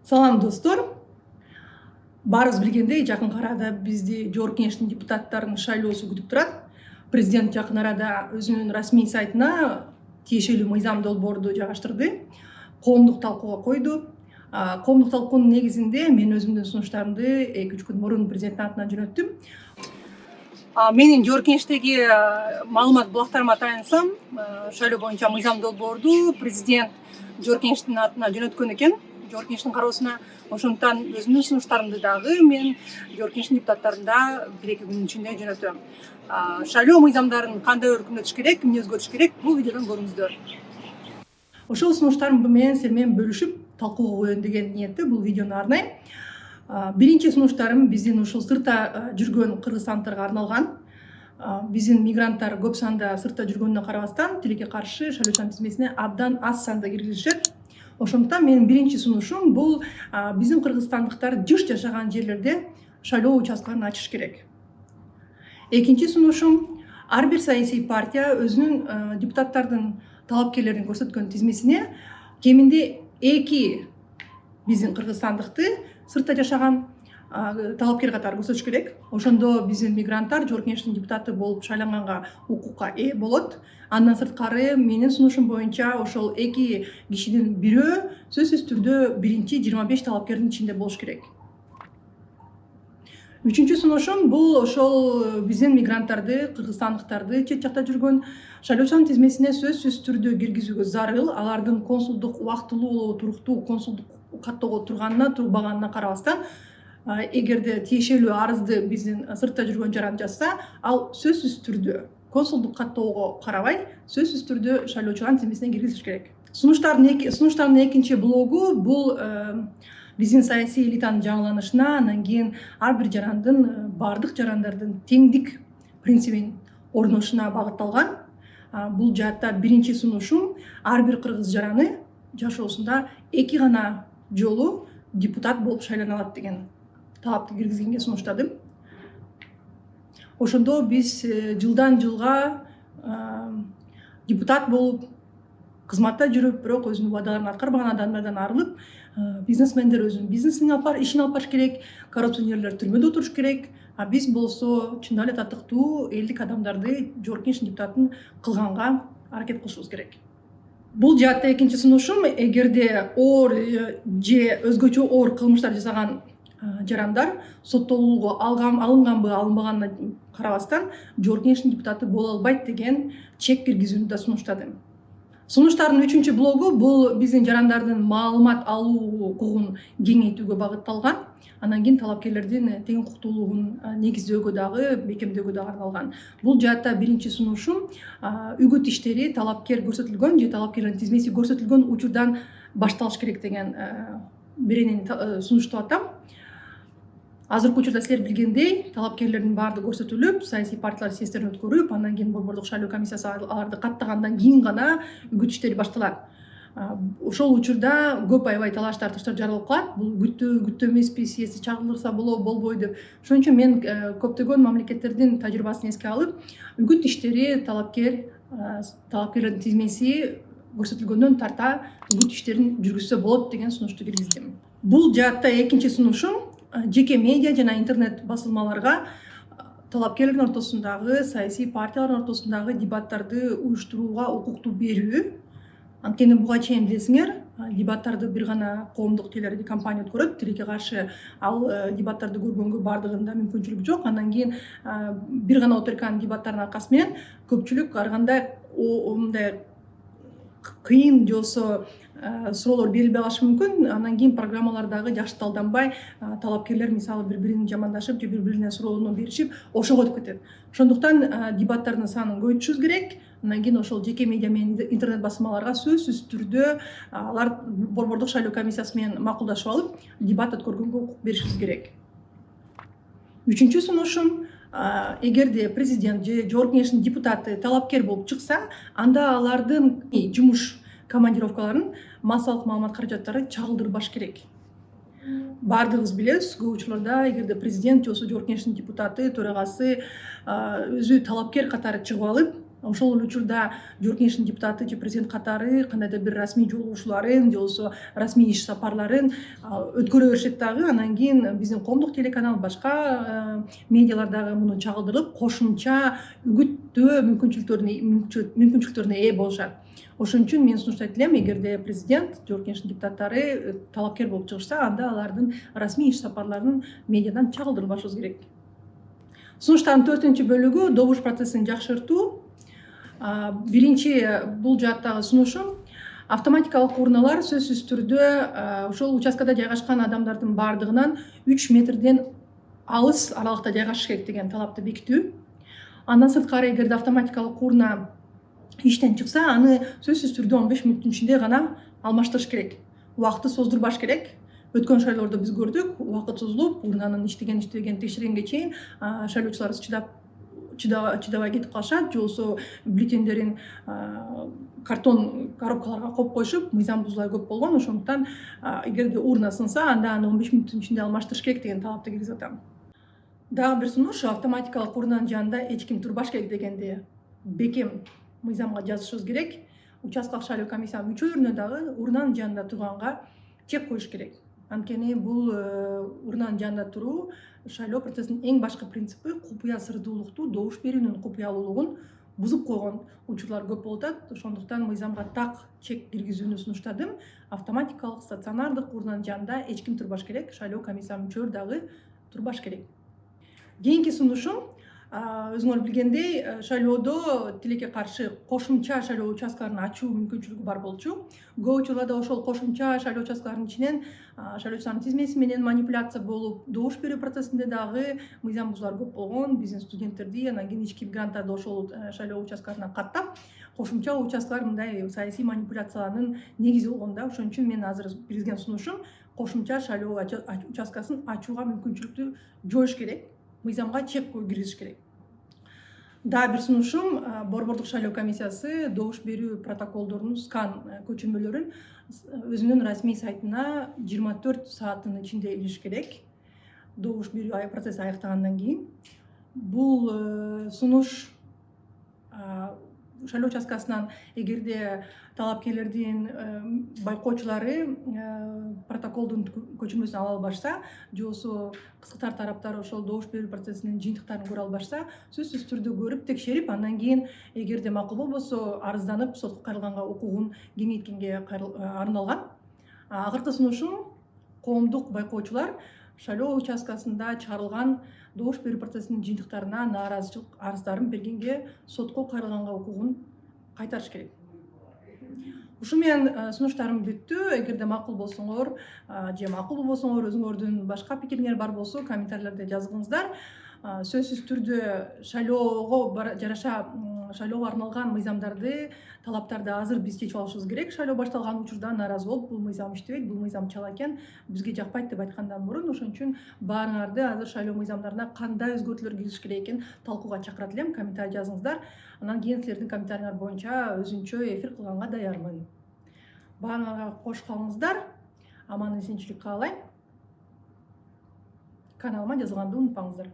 Салам достор. Барыбыз билгендей, жакын арада бизди Жогорку Кеңештин депутаттарынын шайлоосу күтүп турат. Президент жакын арада өзүнүн расмий сайтына тиешелүү мыйзам долбоорду жайгаштырды. Коомдук талкууга койду. Коомдук талкуунун негизинде мен өзүмдүн сунуштарымды 2-3 күн мурун президенттин атынан жөнөттүм. Менин Жогорку Кеңештеги маалымат булактарыма таянсам, шайлоо боюнча мыйзам долбоорду президент Жогорку Кеңештин атына жөнөткөн экен. Жогорку Кеңештин кароосуна. Ошондуктан өзүмдүн сунуштарымды дагы мен Жогорку Кеңештин депутаттарына 1-2 күнүн ичинде жөнөтөм. Шайлоо мыйзамдарын кандай өркүн өтүш керек, эмне өзгөртүш керек, бул видеодон көрүңүздөр. Ошол сунуштарым менен сен менен бөлүшүп талкууга коеюн деген ниетте бул видеону арнайм. Биринчи сунуштарым биздин ушул сыртта жүргөн кыргызстандыктарга арналган. Биздин мигранттар көп санда сыртта жүргөнүнө карабастан тилекке каршы шайлоо тизмесине абдан аз санда киргизишет. Ошондуктан менин биринчи сунушум бул биздин кыргызстандыктар жыш жашаган жерлерде шайлоо участкаларын ачыш керек. Экинчи сунушум ар бир саясий партия өзүнүн депутаттардын талапкерлерин көрсөткөн тизмесине кеминде 2 биздин кыргызстандыкты сыртта жашаган талапкер катары көрсөтүш керек. Ошондо биздин мигранттар Жогорку Кеңештин депутаты болуп шайланганга укукка ээ болот. Андан сырткары менин сунушум боюнча ошол 2 кишинин бирөө сөзсүз түрдө биринчи 25 талапкердин ичинде болуш керек. Үчүнчү сунушум бул ошол биздин мигранттарды, кыргызстандыктарды чет жакта жүргөн шайлоочулардын тизмесине сөзсүз түрдө киргизүүгө зарыл. Алардын консулдук убактылуу туруктуу консулдук каттоого турганына, турбаганына карабастан, эгерде тиешелүү арызды биздин сыртта жүргөн жаран жазса, ал сөзсүз түрдө консулдук каттоого карабай, сөзсүз түрдө шайлоочулардын тизмесине киргизилиш керек. Сунуштардын экинчи блогу бул биздин саясий элитанын жаңыланышына, андан кийин ар бир жарандын, бардык жарандардын теңдик принцибин орношуна багытталган. Бул жаатта биринчи сунушум ар бир кыргыз жараны жашоосунда 2 гана жолу депутат болуп шайлана алат деген талапты киргизгенге сунуштадым. Ошондо биз жылдан жылга депутат болуп кызматта жүрүп, бирок өзүнүн убадаларын аткарбаган адамдардан арылып, бизнесмендер өзүнүн бизнесин ишин алып барыш керек, коррупционерлер түрмөдө отуруш керек. Биз болсо чындап эле татыктуу элдик адамдарды Жогорку Кеңештин депутатын кылганга аракет кылышыбыз керек. Бул жаатта экинчи сунушум, эгерде оор же өзгөчө оор кылмыштар жасаган жарандар соттолууга алынганбы, алынбаганына карабастан Жогорку Кеңештин депутаты боло албайт деген чек киргизүүнү да сунуштадым. Сунуштардын үчүнчү блогу бул биздин жарандардын маалымат алуу укугун кеңейтүүгө багытталган. Андан кийин талапкерлердин тең укуктуулугун негиздөөгө дагы, бекемдөөгө дагы арналган. Бул жаатта биринчи сунушум үгүт иштери талапкер көрсөтүлгөн же талапкерлердин тизмеси көрсөтүлгөн учурдан башталыш керек деген беренени сунуштап атам. Азыркы учурда силер билгендей, талапкерлердин баардыгы көрсөтүлүп, саясий партиялар съезддерин өткөрүп, андан кийин борбордук шайлоо комиссиясы аларды каттагандан кийин гана үгүт иштери башталат. Ошол учурда көп аябай талаш тартыштар жаралып калат. Бул күттө эмеспи, съезди чагырылса болбой деп. Ошон үчүн мен көптөгөн мамлекеттердин тажрыйбасын эске алып, үгүт иштери талапкерлердин тизмеси көрсөтүлгөндөн тарта үгүт иштерин жүргүзсө болот деген сунушту киргиздим. Бул жаатта экинчи сунушум жеке медиа жана интернет басылмаларга талапкерлердин ортосундагы, саясий партиялардын ортосундагы дебаттарды уюштурууга укукту берүү. Анткени буга чейин билесиңер, дебаттарды бир гана коомдук телерадиокомпания өткөрөт. Тилекке каршы ал дебаттарды көргөнгө бардыгында мүмкүнчүлүк жок. Андан кийин бир гана ОТРКнын дебаттарынын аркасы менен көпчүлүк ар кандай мындай кыйын же болбосо суроолор берилбей калышы мүмкүн. Андан кийин программалардагы жакшы талданбай, талапкерлер мисалы бири-бирин жамандашып же бири-бирине суроону беришип, ошого өтүп кетет. Ошондуктан дебаттардын санын көбөйтүшүбүз керек. Андан кийин ошол жеке медиа менен интернет басылмаларга сөзсүз түрдө алар борбордук шайлоо комиссиясы менен макулдашып алып, дебат өткөргөнгө укук беришибиз керек. Үчүнчү сунушум, эгерде президент же Жогорку Кеңештин депутаты талапкер болуп чыкса, анда алардын жумуш командировкаларын массалык маалымат каражаттары чагылдырбаш керек. Бардыгыбыз билебиз, көп учурларда эгерде президент же болбосо Жогорку Кеңештин депутаты, төрагасы өзү талапкер катары чыгып алып, ошол эле учурда жогорку кеңештин депутаты же президент катары кандайдыр бир расмий жолугушууларын же болбосо расмий иш сапарларын өткөрө беришет дагы. Анан кийин биздин коомдук телеканал, башка медиалар дагы муну чагылдырып, кошумча үгүттөө мүмкүнчүлүктөрүнө ээ болушат. Ошон үчүн мен сунуштайт элем, эгерде президент, жогорку кеңештин депутаттары талапкер болуп чыгышса, анда алардын расмий иш сапарларын медиадан чагылдырып башыбыз керек. Сунуштардын 4-чү бөлүгү добуш процессин жакшыртуу. Биринчи бул жааттагы сунушум автоматикалык урналар сөзсүз түрдө ошол участкада жайгашкан адамдардын баардыгынан 3 метрден алыс аралыкта жайгашыш керек деген талапты бекитүү. Андан сырткары, эгерде автоматикалык урна иштен чыкса, аны сөзсүз түрдө 15 мүнөттүн ичинде гана алмаштырыш керек. Убакытты создурбаш керек. Өткөн шайлоодо биз көрдүк, убакыт созулуп, урнанын иштеген текшергенге чейин шайлоочулар чыдабай кетип калышат, же болбосо бюллетендерин картон коробкаларга коюп коюшуп, мыйзам бузуулар көп болгон. Ошондуктан эгерде урна сынса, анда аны 15 мүнөттүн ичинде алмаштырыш керек деген талапты киргизип атам. Дагы бир сунуш, автоматикалык урнанын жанында эч ким турбаш керек дегенди бекем мыйзамга жазышыбыз керек. Участкалык шайлоо комиссиянын мүчөлөрүнө дагы урнанын жанында турганга чек коюш керек. Анткени бул урнанын жанында туруу шайлоо процессинин эң башкы принципи купуя сырдуулукту, добуш берүүнүн купуялуулугун бузуп койгон учурлар көп болуп атат. Ошондуктан мыйзамга так чек киргизүүнү сунуштадым. Автоматикалык стационардык урнанын жанында эч ким турбаш керек, шайлоо комиссиянын мүчөлөрү дагы турбаш керек. Кийинки сунушум, өзүңөр билгендей, шайлоодо тилекке каршы кошумча шайлоо участкаларын ачуу мүмкүнчүлүгү бар болчу. Көп учурларда ошол кошумча шайлоо участкаларынын ичинен шайлоочулардын тизмеси менен манипуляция болуп, добуш берүү процессинде дагы мыйзам бузуулар көп болгон. Биздин студенттерди, анан кийин ички мигранттарды ошол шайлоо участкаларына каттап, кошумча участкалар мындай саясий манипуляциялардын негизи болгон да. Ошон үчүн мен азыр киргизген сунушум кошумча шайлоо участкасын ачууга мүмкүнчүлүктү жоюш керек. Мыйзамга чек киргизиш керек. Дагы бир сунушум, Борбордук шайлоо комиссиясы добуш берүү протоколдорунун скан көчүрмөлөрүн өзүнүн расмий сайтына 24 сааттын ичинде илиш керек. Добуш берүү процесси аяктагандан кийин. Бул сунуш шайлоо участкасынан эгерде талапкерлердин байкоочулары протоколдун көчүрмөсүн ала албашса, же болбосо кызгытар тараптар ошол добуш берүү процессинин жыйынтыктарын көрө албашса, сөзсүз түрдө көрүп, текшерип, андан кийин эгерде макул болбосо арызданып сотко кайрылганга укугун кеңейткенге арналган. Акыркы сунушум, коомдук байкоочулар шайлоо участкасында чыгарылган добуш берүү процессинин жыйынтыктарына нааразычылык арыздарын бергенге сотко кайрылганга укугун кайтарыш керек. Ушу менен сунуштарым бүттү. Эгерде макул болсоңор же макул болбосоңор, өзүңөрдүн башка пикириңер бар болсо, комментарийлерде жазыңыздар. Сөзсүз түрдө шайлоого жараша шайлоого арналган мыйзамдарды, талаптарды азыр биз чечип алышыбыз керек. Шайлоо башталган учурда нааразы болуп, бул мыйзам иштебейт, бул мыйзам чала экен, бизге жакпайт деп айткандан мурун, ошон үчүн баарыңарды азыр шайлоо мыйзамдарына кандай өзгөртүүлөр киргизиш керек экенин талкууга чакырат элем. Комментарий жазыңыздар. Анан кийин силердин комментариңар боюнча өзүнчө эфир кылганга даярмын. Баарыңарга кош калыңыздар. Аман эсенчилик каалайм. Каналыма жазылганды унутпаңыздар.